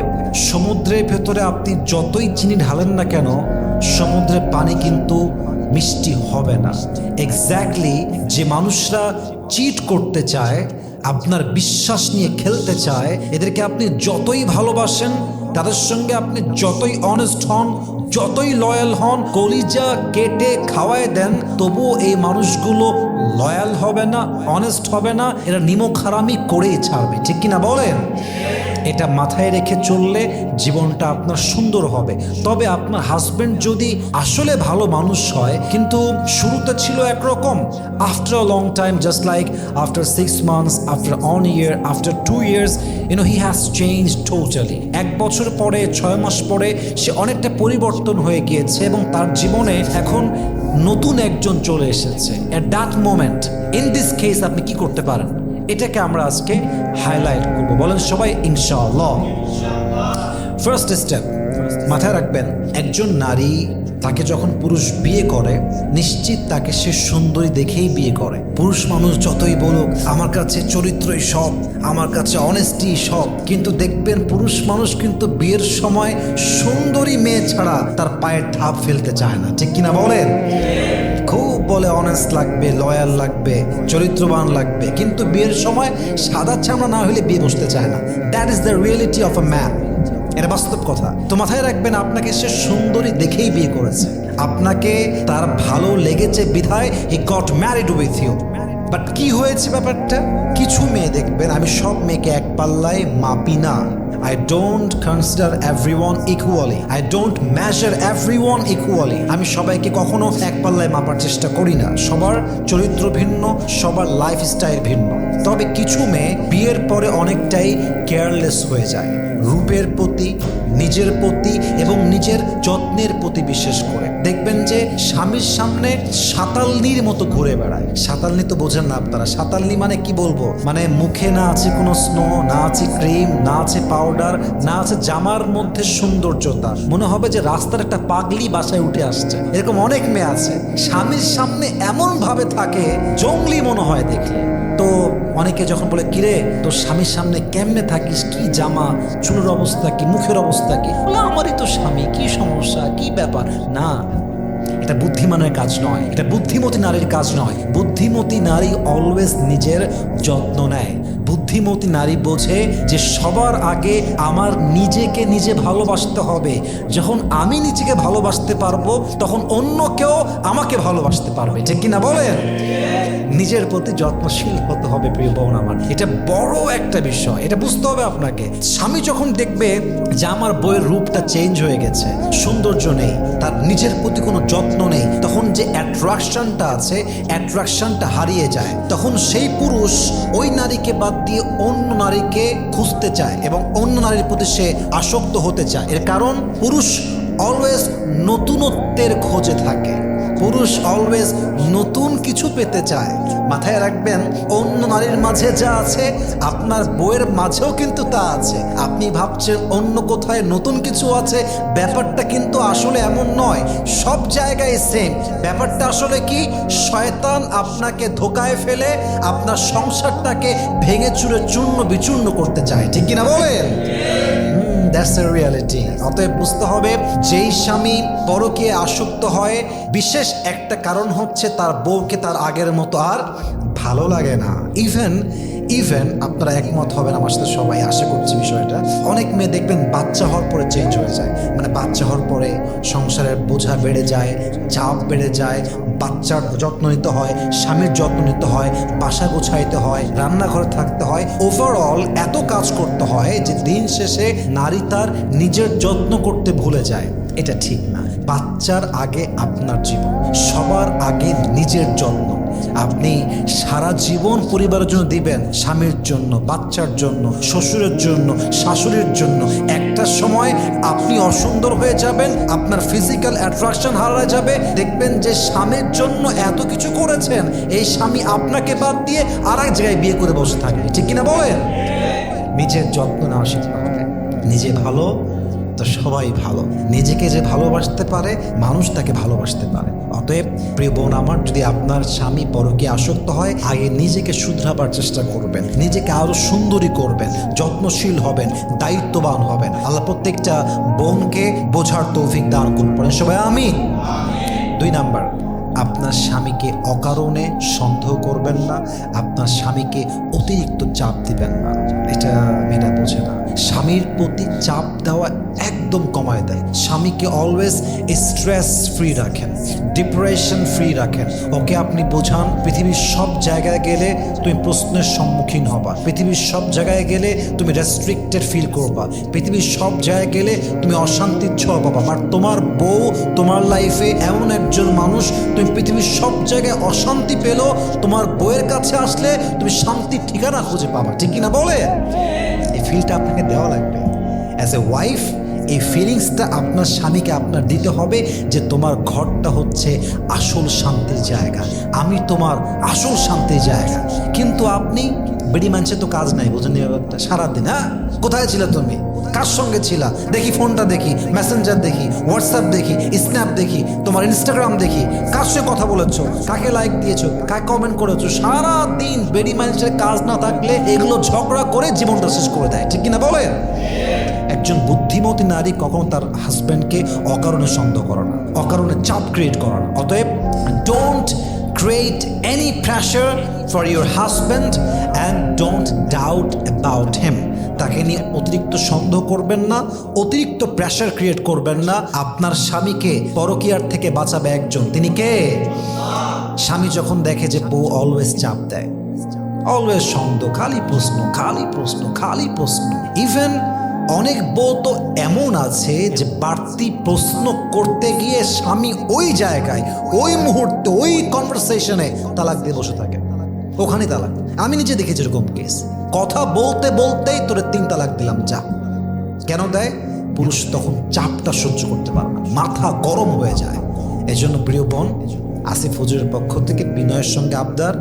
সমুদ্রের ভেতরে আপনি যতই চিনি ঢালেন না কেন, সমুদ্রের পানি কিন্তু মিষ্টি হবে না। এক্স্যাক্টলি যে মানুষরা চিট করতে চায়, আপনার বিশ্বাস নিয়ে খেলতে চায়, এদেরকে আপনি যতই ভালোবাসেন, তাদের সঙ্গে আপনি যতই অনেস্ট হন, যতই লয়াল হন, কলিজা কেটে খাওয়ায় দেন, তবুও এই মানুষগুলো লয়াল হবে না, অনেস্ট হবে না। এরা নিমক হারামি করেই ছাড়বে, ঠিক কিনা বলেন? এটা মাথায় রেখে চললে জীবনটা আপনার সুন্দর হবে। তবে আপনার হাজব্যান্ড যদি আসলে ভালো মানুষ হয়, কিন্তু শুরুতে ছিল একরকম, after a long time, just like after 6 months, after 1 year, after 2 years, he has changed totally. 1 বছর পরে, 6 মাস পরে সে অনেকটা পরিবর্তন হয়ে গিয়েছে এবং তার জীবনে এখন নতুন একজন চলে এসেছে। At that moment, in this case আপনি কি করতে পারেন? এটাকে আমরা আজকে হাইলাইট করব। বলেন সবাই ইনশাআল্লাহ। ফার্স্ট স্টেপ মাথায় রাখবেন, একজন নারী তাকে যখন পুরুষ বিয়ে করে নিশ্চিত তাকে সে সুন্দরী দেখেই বিয়ে করে। পুরুষ মানুষ যতই বলুক আমার কাছে চরিত্রই সব, আমার কাছে অনেস্টি সব, কিন্তু দেখবেন পুরুষ মানুষ কিন্তু বিয়ের সময় সুন্দরী মেয়ে ছাড়া তার পায়ের ধাপ ফেলতে চায় না, ঠিক কিনা বলেন? খুব বলে অনেস্ট লাগবে, লয়াল লাগবে, চরিত্রবান লাগবে, কিন্তু বিয়ের সময় সাদা চামড়া না হলে বিয়ে বসতে চায় না। That is the reality of a man. এটা বাস্তব কথা। তো মাথায় রাখবেন, আপনাকে সে সুন্দরী দেখেই বিয়ে করেছে, আপনাকে তার ভালো লেগেছে বিধায় he got married with you. But কি হয়েছে ব্যাপারটা, কিছু মেয়ে দেখবেন, আমি সব মেয়েকে এক পাল্লায় মাপি না। I don't consider everyone equally. I don't measure everyone equally. আমি সবাইকে কখনো এক পাল্লায় মাপার চেষ্টা করি না। সবার চরিত্র ভিন্ন, সবার লাইফস্টাইল ভিন্ন। তবে কিছু মেয়ে বিয়ের পরে অনেকটাই কেয়ারলেস হয়ে যায়, রূপের প্রতি, নিজের প্রতি এবং নিজের যত্নের প্রতি বিশেষ করে। দেখবেন যে স্বামীর সামনে সাতালনির মতো ঘুরে বেড়ায়। সাতালনি তো বোঝেন না আপনারা, সাতালনি মানে কি বলবো, মানে মুখে না আছে কোনো স্নো, না আছে ক্রিম, না আছে পাউডার, না আছে জামার মধ্যে সৌন্দর্যতা, মনে হবে যে রাস্তার একটা পাগলি বাসায় উঠে আসছে। এরকম অনেক মেয়ে আছে, স্বামীর সামনে এমন ভাবে থাকে জঙ্গলি মনে হয় দেখলে। তো অনেকে যখন বলে কিরে তোর স্বামীর সামনে কেমনে থাকিস, কি জামা, চুলের অবস্থা কি, মুখের অবস্থা কি, বলে আমারই তো স্বামী, কি সমস্যা, কি ব্যাপার। না, এটা বুদ্ধিমানের কাজ নয়, এটা বুদ্ধিমতী নারীর কাজ নয়। বুদ্ধিমতী নারী অলওয়েজ নিজের যত্ন নেয়। বুদ্ধিমতী নারী বোঝে যে সবার আগে আমার নিজেকে নিজে ভালোবাসতে হবে। যখন আমি নিজেকে ভালোবাসতে পারবো তখন অন্য কেউ আমাকে ভালোবাসতে পারবে, ঠিক কিনা বলেন? নিজের প্রতি যত্নশীল হতে হবে প্রিয় বোন আমার, এটা বড় একটা বিষয়, এটা বুঝতে হবে আপনাকে। স্বামী যখন দেখবে যে আমার বউয়ের রূপটা চেঞ্জ হয়ে গেছে, সৌন্দর্য নেই, তার নিজের প্রতি কোনো যত্ন নেই, তখন যে অ্যাট্রাকশনটা আছে অ্যাট্রাকশনটা হারিয়ে যায়। তখন সেই পুরুষ ওই নারীকে বাদ দিয়ে অন্য নারীকে খুঁজতে চায় এবং অন্য নারীর প্রতি সে আসক্ত হতে চায়। এর কারণ পুরুষ অলওয়েজ নতুনত্বের খোঁজে থাকে, পুরুষ অলওয়েজ নতুন কিছু পেতে চায়। মাথায় রাখবেন, অন্য নারীর মাঝে যা আছে আপনার বউয়ের মাঝেও কিন্তু তা আছে। আপনি ভাবছেন অন্য কোথায় নতুন কিছু আছে, ব্যাপারটা কিন্তু আসলে এমন নয়, সব জায়গায় সেম। ব্যাপারটা আসলে কি, শয়তান আপনাকে ধোকায় ফেলে আপনার সংসারটাকে ভেঙে চুরে চূর্ণ বিচূর্ণ করতে চায়, ঠিক কিনা বলেন? That's a reality. অতএব বুঝতে হবে, যেই স্বামী পরকীয়ে আসক্ত হয় বিশেষ একটা কারণ হচ্ছে তার বউকে তার আগের মতো আর ভালো লাগে না। ইভেন আপনারা একমত হবেন আমার সাথে সবাই, আশা করছি বিষয়টা। অনেক মেয়ে দেখবেন বাচ্চা হওয়ার পরে চেঞ্জ হয়ে যায়, মানে বাচ্চা হওয়ার পরে সংসারের বোঝা বেড়ে যায়, চাপ বেড়ে যায়, বাচ্চার যত্ন নিতে হয়, স্বামীর যত্ন নিতে হয়, বাসা গোছাইতে হয়, রান্নাঘরে থাকতে হয়, ওভারঅল এত কাজ করতে হয় যে দিন শেষে নারী তার নিজের যত্ন করতে ভুলে যায়। এটা ঠিক না। বাচ্চার আগে আপনার জীবন, সবার আগে নিজের যত্ন। আপনি সারা জীবন পরিবারের জন্য দিবেন, স্বামীর জন্য, বাচ্চার জন্য, শ্বশুরের জন্য, শাশুড়ির জন্য। একটা সময় আপনি অসুন্দর হয়ে যাবেন, আপনার ফিজিক্যাল অ্যাট্রাকশন হারা যাবে, দেখবেন যে স্বামীর জন্য এত কিছু করেছেন, এই স্বামী আপনাকে বাদ দিয়ে আর এক জায়গায় বিয়ে করে বসে থাকবে, ঠিক কিনা বলেন? নিজের যত্ন নেওয়া শিখতে হবে। নিজে ভালো তো সবাই ভালো। নিজেকে যে ভালোবাসতে পারে মানুষ তাকে ভালোবাসতে পারে। অতএব প্রিয় বোন আমার, যদি আপনার স্বামী পরকীয়ায় আসক্ত হয়, আগে নিজেকে শুধরাবার চেষ্টা করবেন, নিজেকে আরো সুন্দরী করবেন, যত্নশীল হবেন, দায়িত্ববান হবেন। আল্লাহ প্রত্যেকটা বোনকে বোঝার তৌফিক দান করবেন সবাই, আমিন। 2 নাম্বার, আপনার স্বামীকে অকারণে সন্দেহ করবেন না, আপনার স্বামীকে অতিরিক্ত চাপ দিবেন না। এটা মেয়েরা বোঝে না। স্বামীর প্রতি চাপ দেওয়া একদম কমায় দেয়। স্বামীকে অলওয়েজ স্ট্রেস ফ্রি রাখেন, ডিপ্রেশন ফ্রি রাখেন। ওকে আপনি বোঝান পৃথিবীর সব জায়গায় গেলে তুমি প্রশ্নের সম্মুখীন হবা, পৃথিবীর সব জায়গায় গেলে তুমি রেস্ট্রিক্টেড ফিল করবা, পৃথিবীর সব জায়গায় গেলে তুমি অশান্তির ছোঁয়া পাবা। আর তোমার বউ তোমার লাইফে এমন একজন মানুষ, তুমি পৃথিবীর সব জায়গায় অশান্তি পেলেও তোমার বউয়ের কাছে আসলে তুমি শান্তির ঠিকানা খুঁজে পাবা, ঠিক কিনা বলে? এই ফিলটা আপনাকে দেওয়া লাগবে। অ্যাজ এ ওয়াইফ এই ফিলিংসটা আপনার স্বামীকে আপনার দিতে হবে যে তোমার ঘরটা হচ্ছে আসল শান্তির জায়গা, আমি তোমার আসল শান্তির জায়গা। কিন্তু আপনি বেডি মানুষের তো কাজ নাই, বোঝেন ব্যাপারটা। সারাদিন হ্যাঁ কোথায় ছিল তুমি, কার সঙ্গে ছিলা, দেখি ফোনটা দেখি, মেসেঞ্জার দেখি, হোয়াটসঅ্যাপ দেখি, স্ন্যাপ দেখি, তোমার ইনস্টাগ্রাম দেখি, কার সঙ্গে কথা বলেছো, কাকে লাইক দিয়েছো, কাকে কমেন্ট করেছো। সারাদিন বেডি মানুষের কাজ না থাকলে এগুলো ঝগড়া করে জীবনটা শেষ করে দেয়, ঠিক কিনা বলেন? একজন বুদ্ধিমতী নারী কখনো তার হাজব্যান্ডকে অকারণে সন্দেহ করে না, অকারণে চাপ ক্রিয়েট করে না। অতএব don't create any pressure for your husband and don't doubt about him. তাকে নিয়ে অতিরিক্ত সন্দেহ করবেন না, অতিরিক্ত প্রেশার ক্রিয়েট করবেন না। আপনার স্বামীকে পরকীয়ার থেকে বাঁচাবে একজন, তিনি কে? স্বামী যখন দেখে যে বউ অলওয়েজ চাপ দেয়, অলওয়েজ সন্দেহ, খালি প্রশ্ন, খালি প্রশ্ন, খালি প্রশ্ন। ইভেন অনেক বউ তো এমন আছে যে বাড়তি প্রশ্ন করতে গিয়ে স্বামী ওই জায়গায়, ওই মুহূর্তে, ওই কনভারসেশনে তালাক দিয়ে বসে থাকে, ওখানে তালাক। আমি নিজে দেখেছি এরকম কেস, কথা বলতে বলতেই তোরে 3 তালাক দিলাম, যা। কেন দেয়? পুরুষ তখন চাপটা সহ্য করতে পারে না, মাথা গরম হয়ে যায়। এজন্য প্রিয় বোন, আসিফ হুজুরের পক্ষ থেকে বিনয়ের সঙ্গে আবদার,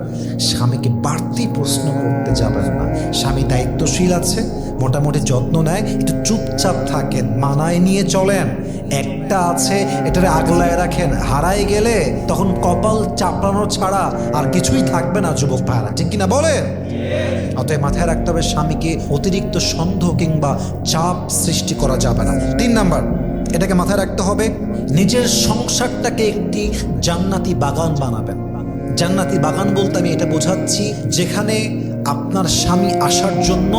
স্বামীকে বাড়তি প্রশ্ন করতে যাবেন না। স্বামী দায়িত্বশীল আছে, মোটামুটি যত্ন নেয়, একটু চুপচাপ থাকেন, মানায় নিয়ে চলেন। একটা আছে, এটারে আগলায় রাখেন, হারাই গেলে তখন কপাল চাপড়ানো ছাড়া আর কিছুই থাকবে না যুবক ভাইরা, ঠিক কিনা বলে? অতএব মাথায় রাখতে হবে স্বামীকে অতিরিক্ত সন্দেহ কিংবা চাপ সৃষ্টি করা যাবে না। 3 নাম্বার, এটাকে মাথায় রাখতে হবে, নিজের সংসারটাকে একটি জান্নাতি বাগান বানাবেন। জান্নাতি বাগান বলতে আমি এটা বোঝাচ্ছি যেখানে আপনার স্বামী আসার জন্য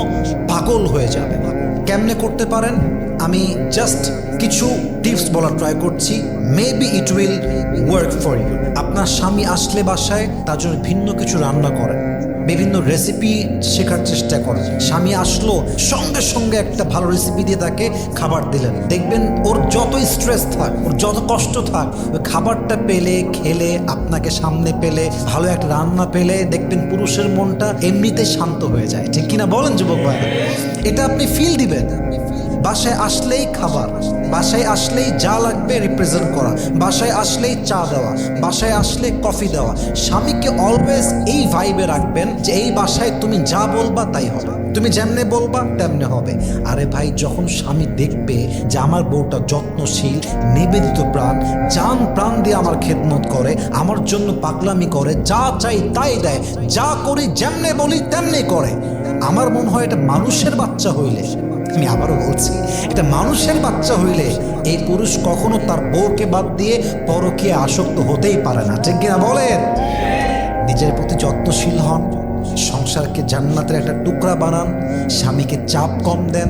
পাগল হয়ে যাবে। কেমনে করতে পারেন? আমি জাস্ট কিছু টিপস বলার ট্রাই করছি, maybe it will work for you. আপনার স্বামী আসলে বাসায় তার জন্য ভিন্ন কিছু রান্না করেন, বিভিন্ন রেসিপি শেখার চেষ্টা করেন। স্বামী আসলো, সঙ্গে সঙ্গে একটা ভালো রেসিপি দিয়ে তাকে খাবার দিলেন। দেখবেন ওর যতই স্ট্রেস থাক, ওর যত কষ্ট থাক, ওই খাবারটা পেলে, খেলে, আপনাকে সামনে পেলে, ভালো একটা রান্না পেলে, দেখবেন পুরুষের মনটা এমনিতে শান্ত হয়ে যায়, ঠিক কিনা বলেন যুবক ভাই? এটা আপনি ফিল দিবেন। বাসায় আসলেই খাবার, বাসায় আসলেই যা লাগবে রিপ্রেজেন্ট করা, বাসায় আসলেই চা দেওয়া, বাসায় আসলে কফি দেওয়া। স্বামীকে অলওয়েজ এই ভাইবে রাখবেন যে এই বাসায় তুমি যা বলবা তাই হবে, তুমি যেমনে বলবা তেমনে হবে। আরে ভাই, যখন স্বামী দেখবে যে আমার বউটা যত্নশীল, নিবেদিত প্রাণ, জান প্রাণ দিয়ে আমার খেদমত করে, আমার জন্য পাগলামি করে, যা চাই তাই দেয়, যা করি যেমনে বলি তেমনি করে, আমার মনে হয় এটা মানুষের বাচ্চা হইলে, আমি আবারও বলছি, এটা মানুষের বাচ্চা হইলে এই পুরুষ কখনো তার বউকে বাদ দিয়ে পরকীয়া আসক্ত হতেই পারে না, ঠিক কিনা বলেন? নিজের প্রতি যত্নশীল হন, সংসারকে জান্নাতের একটা টুকরা বানান, স্বামীকে চাপ কম দেন,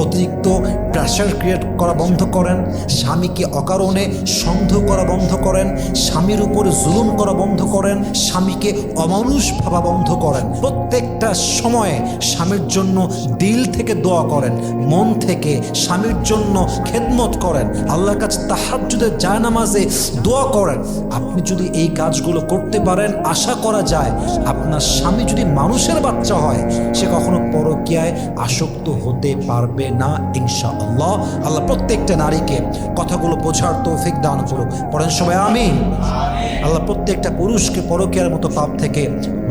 অতিরিক্ত প্রেশার ক্রিয়েট করা বন্ধ করেন, স্বামীকে অকারণে সন্দেহ করা বন্ধ করেন, স্বামীর উপরে জুলুম করা বন্ধ করেন, স্বামীকে অমানুষ ভাবা বন্ধ করেন। প্রত্যেকটা সময়ে স্বামীর জন্য দিল থেকে দোয়া করেন, মন থেকে স্বামীর জন্য খেদমত করেন, আল্লাহর কাছে তাহাজ্জুদের জায়নামাজে দোয়া করেন। আপনি যদি এই কাজগুলো করতে পারেন, আশা করা যায় আপনার স্বামী যদি মানুষের বাচ্চা হয়, সে কখনো পরকীয়ায় আসক্ত হতে পারবে না ইনশাআল্লাহ। আল্লাহ প্রত্যেকটা নারীকে কথাগুলো বোঝার তৌফিক দান করুক, পড়েন সবাই আমিন। আল্লাহ প্রত্যেকটা পুরুষকে পরকীয়ার মতো পাপ থেকে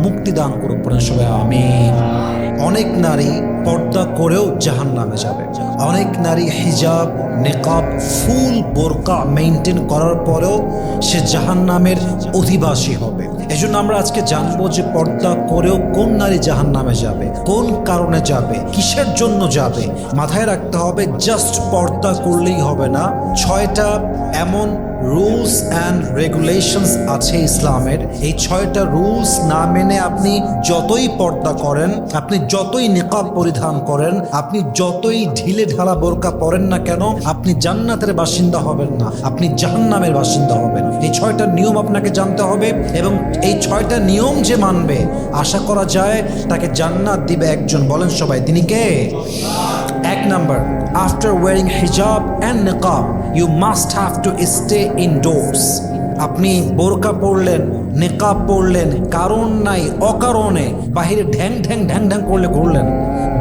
মুক্তি দান করুক, পড়েন সবাই আমিন। অনেক নারী পর্দা করেও জাহান্নামে যাবে, অনেক নারী হিজাব, নিকাব, ফুল বোরকা মেইনটেইন করার পরেও সে জাহান্নামের অধিবাসী হবে। এজন্য আমরা আজকে জানবো যে পর্দা করেও কোন নারী জাহান্নামে যাবে, কোন কারণে যাবে, কিসের জন্য যাবে। মাথায় রাখতে হবে জাস্ট পর্দা করলেই হবে না, 6টা এমন রুলস অ্যান্ড রেগুলেশনস আছে ইসলামের। এই 6টা রুলস না মেনে আপনি যতই পর্দা করেন, আপনি যতই নিকাব পরিধান করেন, আপনি যতই ঢিলে ঢালা বোরকা পরেন না কেন, আপনি জান্নাতের বাসিন্দা হবেন না, আপনি জাহান্নামের বাসিন্দা হবেন। এই 6টা নিয়ম আপনাকে জানতে হবে এবং এই 6টা নিয়ম যে মানবে, আশা করা যায় তাকে জান্নাত দিবে একজন, বলেন সবাই, তিনি কে? 1 নাম্বার, আফটার ওয়ারিং হিজাব and নিকাব you must have to stay indoors. আপনি বোরকা পরলেন, নেকাব পরলেন, কারণ নাই অকারণে বাহিরে ঢ্যাং ঢ্যাং ঢ্যাং ঢ্যাং করলে ঘুরলেন,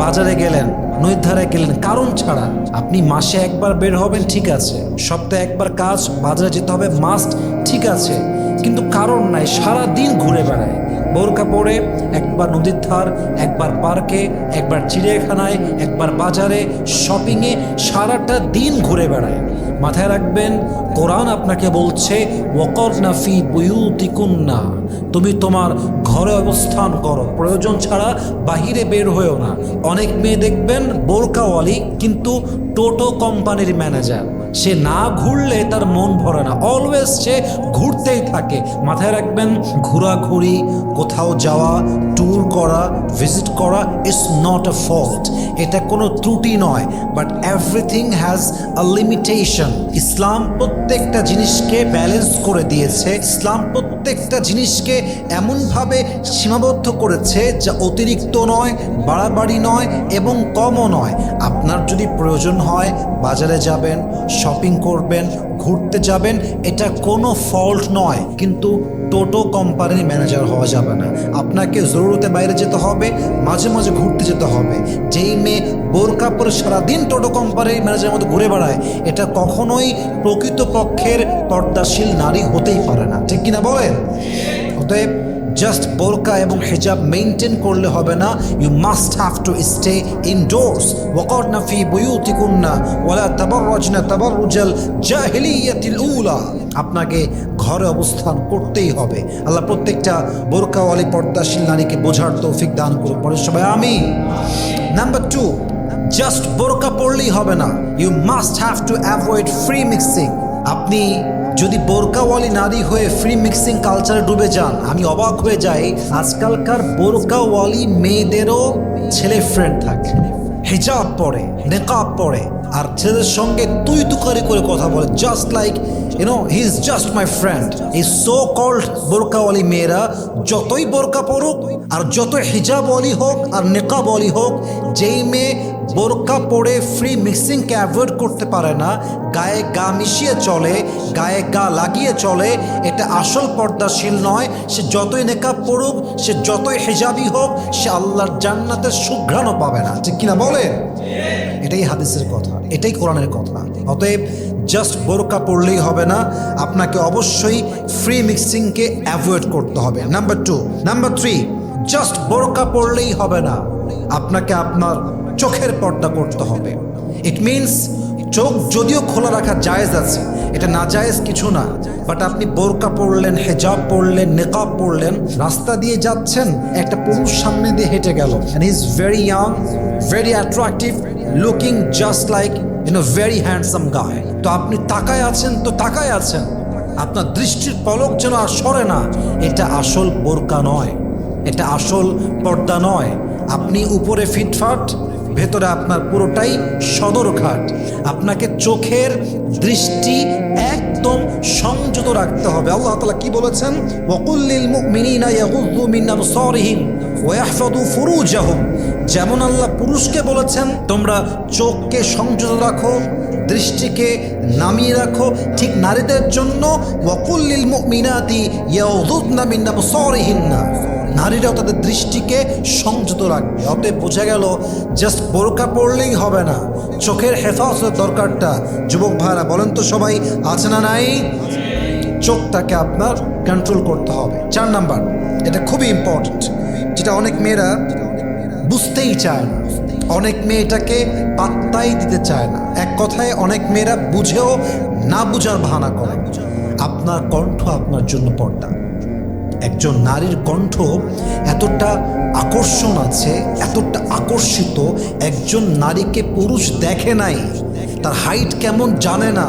বাজারে গেলেন, নদীর ধারে গেলেন, কারণ ছাড়া। আপনি মাসে একবার বের হবেন, ঠিক আছে, সপ্তাহে একবার কাজ, বাজারে যেতে হবে মাস্ট, ঠিক আছে, কিন্তু কারণ নাই সারা দিন ঘুরে বেড়ায় বোরকা পরে, একবার নদীর ধার, একবার পার্কে, একবার চিড়িয়াখানায়, একবার বাজারে, শপিংয়ে, সারাটা দিন ঘুরে বেড়ায়। মাথায় রাখবেন, কোরআন আপনাকে বলছে ওয়াকরনা ফি বুয়ুতিকুন্না, তুমি তোমার ঘরে অবস্থান করো, প্রয়োজন ছাড়া বাহিরে বের হয়েও না। অনেক মেয়ে দেখবেন বোরকাওয়ালি কিন্তু টোটো কোম্পানির ম্যানেজার, সে না ঘুরলে তার মন ভরে না, অলওয়েজ সে ঘুরতেই থাকে। মাথায় রাখবেন, ঘোরাঘুরি, কোথাও যাওয়া, ট্যুর করা, ভিজিট করা ইজ নট আ ফল্ট, এটা কোনো ত্রুটি নয়, but everything has a limitation. Islam প্রত্যেকটা জিনিসকে ব্যালেন্স করে দিয়েছে। ইসলাম প্রত্যেকটা জিনিসকে এমনভাবে সীমাবদ্ধ করেছে যা অতিরিক্ত নয়, বাড়াবাড়ি নয় এবং কমও নয়। আপনার যদি প্রয়োজন হয় বাজারে যাবেন, শপিং করবেন, ঘুরতে যাবেন, এটা কোনো ফল্ট নয়, কিন্তু টোটো কোম্পানির ম্যানেজার হওয়া যাবে না। আপনাকে জরুরতে বাইরে যেতে হবে, মাঝে মাঝে ঘুরতে যেতে হবে। যেই মেয়ে বোরকা পরে সারাদিন টোটো কোম্পানির ম্যানেজারের মতো ঘুরে বেড়ায়, এটা কখনোই প্রকৃতপক্ষের পর্দাশীল নারী হতেই পারে না, ঠিক কিনা বলেন? অতএব জাস্ট বোরকা এবং হিজাব মেইনটেইন করলে হবে না, you must have to stay indoors. ওয়াকরনা ফি বুয়ুতিকুন্না ওয়ালা তাবাররাজনা তাবাররুজাল জাহিলিয়াতিল উলা, আপনাকে ঘরে অবস্থান করতেই হবে। আল্লাহ প্রত্যেকটা বোরকাওয়ালি পর্দাশীল নারীকে বোঝার তৌফিক দান করুন, পরে সবাই আমিন। নাম্বার 2, জাস্ট বোরকা পরলেই হবে না, you must have to avoid free mixing. আপনি যদি বোরকাওয়ালি নারী হয়ে ফ্রি মিক্সিং কালচারে ডুবে যান, আমি অবাক হয়ে যাই, আজকালকার বোরকাওয়ালি মেয়েদেরও ছেলে ফ্রেন্ড থাকে, হিজাব পরে, নেকাব পরে, আর ছেলেদের সঙ্গে তুই তুকারি করে কথা বলে, just like he is just my friend. এই সো কল্ড বোরকাওয়ালি মেয়েরা যতই বোরকা পরুক আর যতই হিজাবওয়ালি হোক আর নেকাবওয়ালি হোক, যেই মেয়ে বোরকা পরে ফ্রি মিক্সিংকে অ্যাভয়েড করতে পারে না, গায়ে গা মিশিয়ে চলে, গায়ে গা লাগিয়ে চলে, এটা আসল পর্দাশীল নয়। সে যতই নেকাব পড়ুক, সে যতই হিজাবি হোক, সে আল্লাহর জান্নাতের সুঘ্রাণও পাবে না, ঠিক কিনা বলে? এটাই হাদিসের কথা, এটাই কোরআনের কথা। অতএব জাস্ট বোরকা পড়লেই হবে না, আপনাকে অবশ্যই ফ্রি মিক্সিংকে অ্যাভয়েড করতে হবে। নাম্বার 2, নাম্বার 3, জাস্ট বোরকা পড়লেই হবে না, আপনাকে আপনার চোখের পর্দা করতে হবে। ইট মিনস চোখ যদিও খোলা রাখা জায়েজ আছে, এটা না জায়েজ কিছু না, বাট আপনি বোরকা পরলেন, হেজাব পরলেন, নেকাব পরলেন, রাস্তা দিয়ে যাচ্ছেন, একটা পুরুষ সামনে দিয়ে হেঁটে গেল, and he is very young, very attractive, looking just like very handsome guy, তো আপনি তাকায় আছেন তো তাকায় আছেন, আপনার দৃষ্টির পলক যেন আর সরে না। এটা আসল বোরকা নয়, এটা আসল পর্দা নয়। আপনি উপরে ফিটফাট, ভেতরে আপনার পুরোটাই সদরঘাট। আপনাকে চোখের দৃষ্টি একদম সংযত রাখতে হবে। আল্লাহ তাআলা কি বলেছেন? ওয়াকুল লিল মুমিনিনা ইয়াগুযু মিন আবসারিহিম ওয়া ইয়াহফাযু ফুরুজাহুম। যেমন আল্লাহ পুরুষকে বলেছেন তোমরা চোখকে সংযত রাখো, দৃষ্টিকে নামিয়ে রাখো, ঠিক নারীদের জন্য ওয়াকুল লিল মুমিনাতি ইয়াগুযুনা মিন আবসারিহিন্না, নারীরাও তাদের দৃষ্টিকে সংযত রাখবে। অতএব বোঝা গেল জাস্ট বোরকা পরলেই হবে না, চোখের হেফাজতের দরকারটা। যুবক ভাইরা বলেন তো সবাই আছে না নাই? চোখটাকে আপনার কন্ট্রোল করতে হবে। 4 নাম্বার, এটা খুবই ইম্পর্টেন্ট, যেটা অনেক মেয়েরা বুঝতেই চায় না, অনেক মেয়ে এটাকে পাত্তাই দিতে চায় না। এক কথায় অনেক মেয়েরা বুঝেও না বুঝার বাহানা করে। আপনার কণ্ঠ আপনার জন্য পর্দা। একজন নারীর কণ্ঠ এতটা আকর্ষণ আছে, এতটা আকর্ষিত, একজন নারীকে পুরুষ দেখে নাই, তার হাইট কেমন জানে না,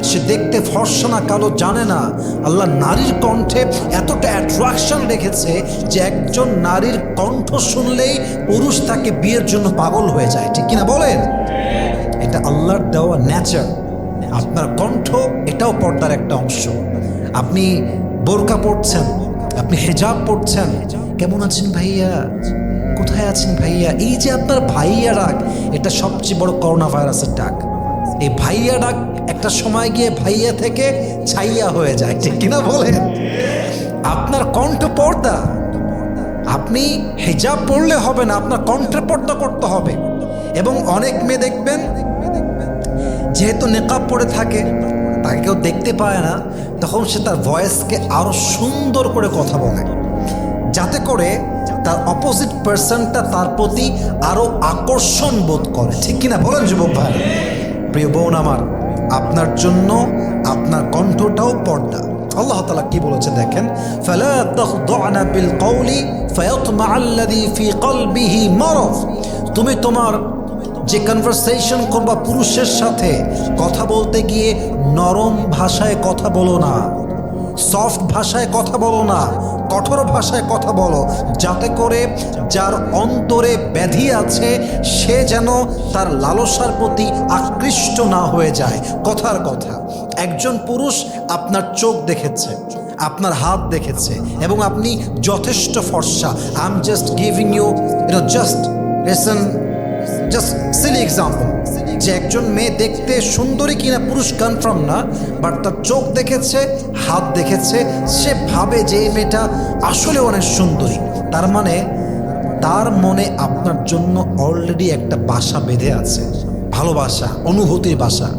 সে দেখতে ফর্সা না কালো জানে না। আল্লাহ নারীর কণ্ঠে এতটা অ্যাট্রাকশন রেখেছে যে একজন নারীর কণ্ঠ শুনলেই পুরুষ তাকে বিয়ের জন্য পাগল হয়ে যায়, ঠিক কিনা বলেন? এটা আল্লাহর দেওয়া নেচার। আপনার কণ্ঠ এটাও পর্দার একটা অংশ। আপনি বোরকা পরছেন, আপনি হিজাব পরছেন, কেমন আছেন ভাইয়া, কোথায় আছেন ভাইয়া, এই যে আপনার ভাইয়া ডাক, এটা সবচেয়ে বড় করোনা ভাইরাসের ডাক। এই ভাইয়া ডাক একটা সময় গিয়ে ভাইয়া থেকে ছাইয়া হয়ে যায়, ঠিক কিনা বলেন? আপনার কণ্ঠ পর্দা, আপনি হিজাব পড়লে হবে না, আপনার কণ্ঠের পর্দা করতে হবে। এবং অনেক মেয়ে দেখবেন যেহেতু নেকাব পরে থাকে, তাকে কেউ দেখতে পায় না, তখন সে তার ভয়েসকে আরো সুন্দর করে কথা বলে, যাতে করে তার অপোজিট পার্সনটা তার প্রতি আরো আকর্ষণ বোধ করে, ঠিক কিনা বলেন যুবক ভাই? প্রিয় বোন আমার, আপনার জন্য আপনার কণ্ঠটাও পর্দা। আল্লাহ তাআলা কি বলেছে দেখেন, ফালা তাখদা'না বিল কওলি ফায়াতমা'আল্লাযী ফি কলবিহি মারাদ। তুমি তোমার যে কনভারসেশন করবা পুরুষের সাথে, কথা বলতে গিয়ে নরম ভাষায় কথা বলো না, সফট ভাষায় কথা বলো না, কঠোর ভাষায় কথা বলো, যাতে করে যার অন্তরে ব্যাধি আছে সে যেন তার লালসার প্রতি আকৃষ্ট না হয়ে যায়। কথার কথা, একজন পুরুষ আপনার চোখ দেখেছে, আপনার হাত দেখেছে, এবং আপনি যথেষ্ট ফর্সা। I am just giving you just silly example, যে একজন মেয়ে দেখতে সুন্দরী কিনা পুরুষ কনফার্ম না, বাট তার চোখ দেখেছে, হাত দেখেছে, সে ভাবে যে এই মেয়েটা আসলে অনেক সুন্দরী। তার মানে তার মনে আপনার জন্য অলরেডি একটা বাসা বেঁধে আছে, ভালোবাসা, অনুভূতির বাসা।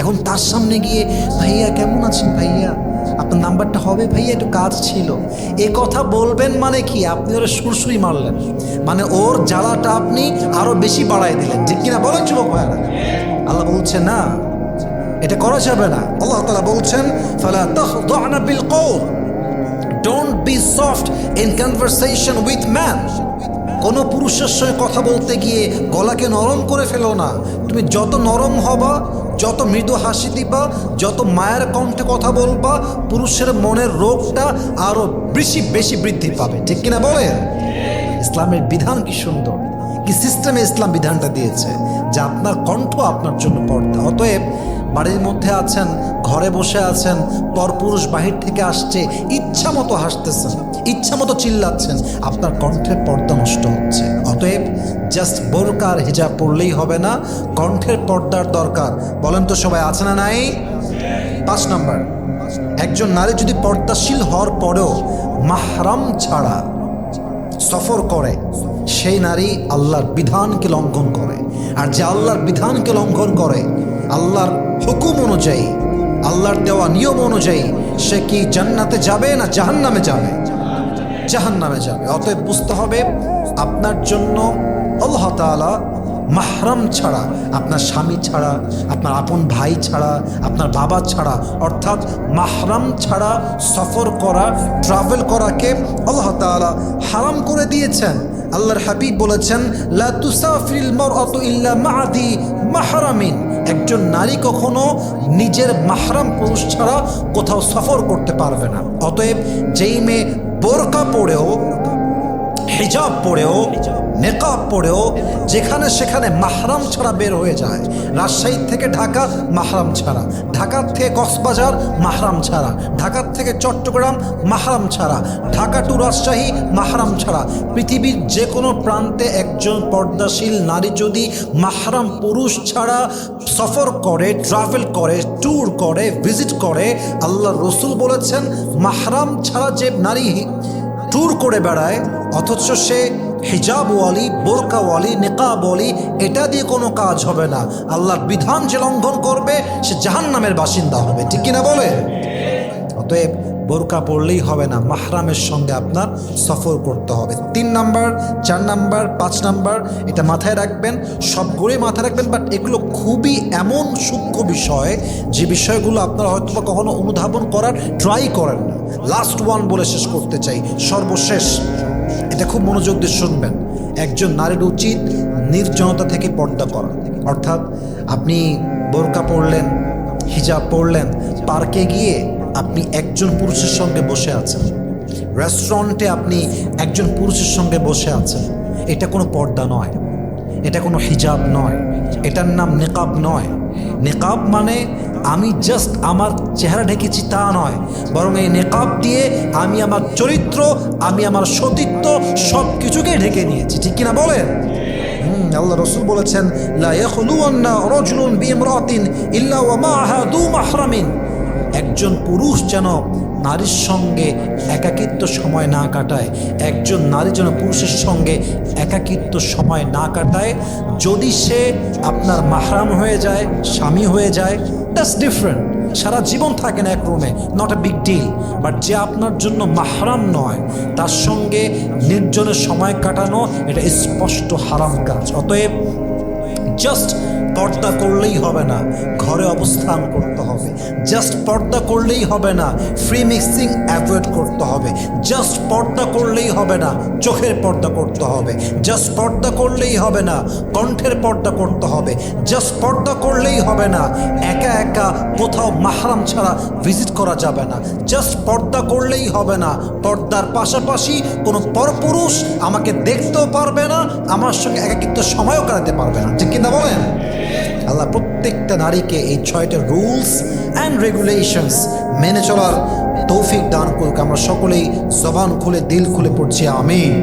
এখন তার সামনে গিয়ে ভাইয়া কেমন আছেন, ভাইয়া আপনার নাম্বারটা হবে, ভাইয়া একটু কাজ ছিল, এ কথা বলবেন মানে কি? আপনি ওরা সুরসুরি মারলেন, মানে ওর জ্বালাটা আপনি আরো বেশি বাড়াই দিলেন, ঠিক কিনা বলেন যুবক ভাইরা? আল্লাহ বলছে না, এটা করা যাবে না। আল্লাহ তাআলা বলছেন ফালা তাখদা'না বিল কওল, don't be soft in conversation with man. কোনো পুরুষের সঙ্গে কথা বলতে গিয়ে গলাকে নরম করে ফেলো না। তুমি যত নরম হবা, যত মৃদু হাসি দিবা, যত মায়ের কণ্ঠে কথা বলবা, পুরুষের মনের রোগটা আরো বেশি বেশি বৃদ্ধি পাবে, ঠিক কিনা বলেন? ইসলামের বিধান কি সুন্দর, কি সিস্টেমে ইসলাম বিধানটা দিয়েছে, যে আপনার কণ্ঠ আপনার জন্য পর্দা। অতএব বাড়ির মধ্যে আছেন, ঘরে বসে আছেন, পরপুরুষ বাহির থেকে আসছে, ইচ্ছা মতো হাসতেছেন, ইচ্ছা মতো চিল্লাচ্ছেন, আপনার কণ্ঠের পর্দা নষ্ট হচ্ছে। অতএব জাস্ট বোরকা আর হিজাব পড়লেই হবে না, কণ্ঠের পর্দার দরকার। বলেন তো সবাই, আছে না নাই? 5 নম্বর, একজন নারী যদি পর্দাশীল হওয়ার পরেও মাহরাম ছাড়া সফর করে, সেই নারী আল্লাহর বিধানকে লঙ্ঘন করে। আর যে আল্লাহর বিধানকে লঙ্ঘন করে, আল্লাহর হুকুম অনুযায়ী, আল্লাহর দেওয়া নিয়ম অনুযায়ী, সে কি জান্নাতে যাবে না জাহান্নামে যাবে? জাহান্নামে যাবে। অতএব বুঝতে হবে, আপনার জন্য আল্লাহ তাআলা মাহরাম ছাড়া, আপনার স্বামী ছাড়া, আপনার আপন ভাই ছাড়া, আপনার বাবা ছাড়া, অর্থাৎ মাহরাম ছাড়া সফর করা, ট্রাভেল করাকে আল্লাহ তাআলা হারাম করে দিয়েছেন। আল্লাহর হাবিব বলেছেন, লা তুসাফিরিল মারআতু ইল্লা মা'দি মাহরামিন। একজন নারী কখনো নিজের মাহরাম পুরুষ ছাড়া কোথাও সফর করতে পারবে না। অতএব যেই মেয়ে বোরকা পরেও, হিজাব পরেও, নেকাব পরেও যেখানে সেখানে মাহরাম ছাড়া বের হয়ে যায়, রাজশাহী থেকে ঢাকা মাহরাম ছাড়া, ঢাকার থেকে কক্সবাজার মাহরাম ছাড়া, ঢাকার থেকে চট্টগ্রাম মাহরাম ছাড়া, ঢাকা টু রাজশাহী মাহরাম ছাড়া, পৃথিবীর যে কোনো প্রান্তে একজন পর্দাশীল নারী যদি মাহরাম পুরুষ ছাড়া সফর করে, ট্রাভেল করে, ট্যুর করে, ভিজিট করে, আল্লাহ রসুল বলেছেন, মাহরাম ছাড়া যে নারী ট্যুর করে বেড়ায়, অথচ সে হিজাবওয়ালি, বোরকাওয়ালি, নিকাবওয়ালি, এটা দিয়ে কোনো কাজ হবে না। আল্লাহর বিধান যে লঙ্ঘন করবে সে জাহান্নামের বাসিন্দা হবে, ঠিক কিনা বলে? অতএব বোরকা পড়লেই হবে না, মাহরামের সঙ্গে আপনার সফর করতে হবে। 3 নাম্বার, 4 নাম্বার, 5 নাম্বার, এটা মাথায় রাখবেন, সবগুলোই মাথায় রাখবেন। বাট এগুলো খুবই এমন সূক্ষ্ম বিষয়, যে বিষয়গুলো আপনারা হয়তো বা কখনো অনুধাবন করার ট্রাই করেন না। লাস্ট ওয়ান বলে শেষ করতে চাই, সর্বশেষ, এটা খুব মনোযোগ দিয়ে শুনবেন। একজন নারীর উচিত নির্জনতা থেকে পর্দা করা। অর্থাৎ আপনি বোরকা পরলেন, হিজাব পরলেন, পার্কে গিয়ে আপনি একজন পুরুষের সঙ্গে বসে আছেন, রেস্টুরেন্টে আপনি একজন পুরুষের সঙ্গে বসে আছেন, এটা কোনো পর্দা নয়, এটা কোনো হিজাব নয়, এটার নাম নেকাব নয়। নেকাব মানে আমি জাস্ট আমার চেহারা ঢেকেছি তা নয়, বরং এই নেকাব দিয়ে আমি আমার চরিত্র, আমি আমার সতীত্ব সব কিছুকে ঢেকে নিয়েছি, ঠিক কিনা বলেন? আল্লাহ রসুল বলেছেন লা ইয়াখলুওয়ান্না রাজুলুন বিইমরাতিন ইল্লা ওয়া মাআহা দু মাহরামিন, একজন পুরুষ যেন নারীর সঙ্গে একাকিত্ব সময় না কাটায়, একজন নারী যেন পুরুষের সঙ্গে একাকিত্ব সময় না কাটায় যদি সে আপনার মাহরাম হয়ে যায়, স্বামী হয়ে যায়, দ্যাটস ডিফারেন্ট। সারা জীবন থাকে না এক রুমে, not a big deal. But যে আপনার জন্য মাহরাম নয় তার সঙ্গে নির্জনের সময় কাটানো এটা স্পষ্ট হারাম কাজ। অতএব জাস্ট পর্দা করলেই হবে না, ঘরে অবস্থান করতে হবে। জাস্ট পর্দা করলেই হবে না, ফ্রি মিক্সিং অ্যাভয়েড করতে হবে। জাস্ট পর্দা করলেই হবে না, চোখের পর্দা করতে হবে। জাস্ট পর্দা করলেই হবে না, কণ্ঠের পর্দা করতে হবে। জাস্ট পর্দা করলেই হবে না, একা একা কোথাও মাহরাম ছাড়া ভিজিট করা যাবে না। জাস্ট পর্দা করলেই হবে না, পর্দার পাশাপাশি কোনো পরপুরুষ আমাকে দেখতেও পারবে না, আমার সঙ্গে একাকিত্ব সময়ও কাটাতে পারবে না। ঠিক কিনা বলেন? আল্লাহ প্রত্যেকটা নারীকে এই 6টা রুলস অ্যান্ড রেগুলেশনস মেনে চলার তৌফিক দান করুক। আমরা সকলেই জবান খুলে দিল খুলে পড়ছি আমিন।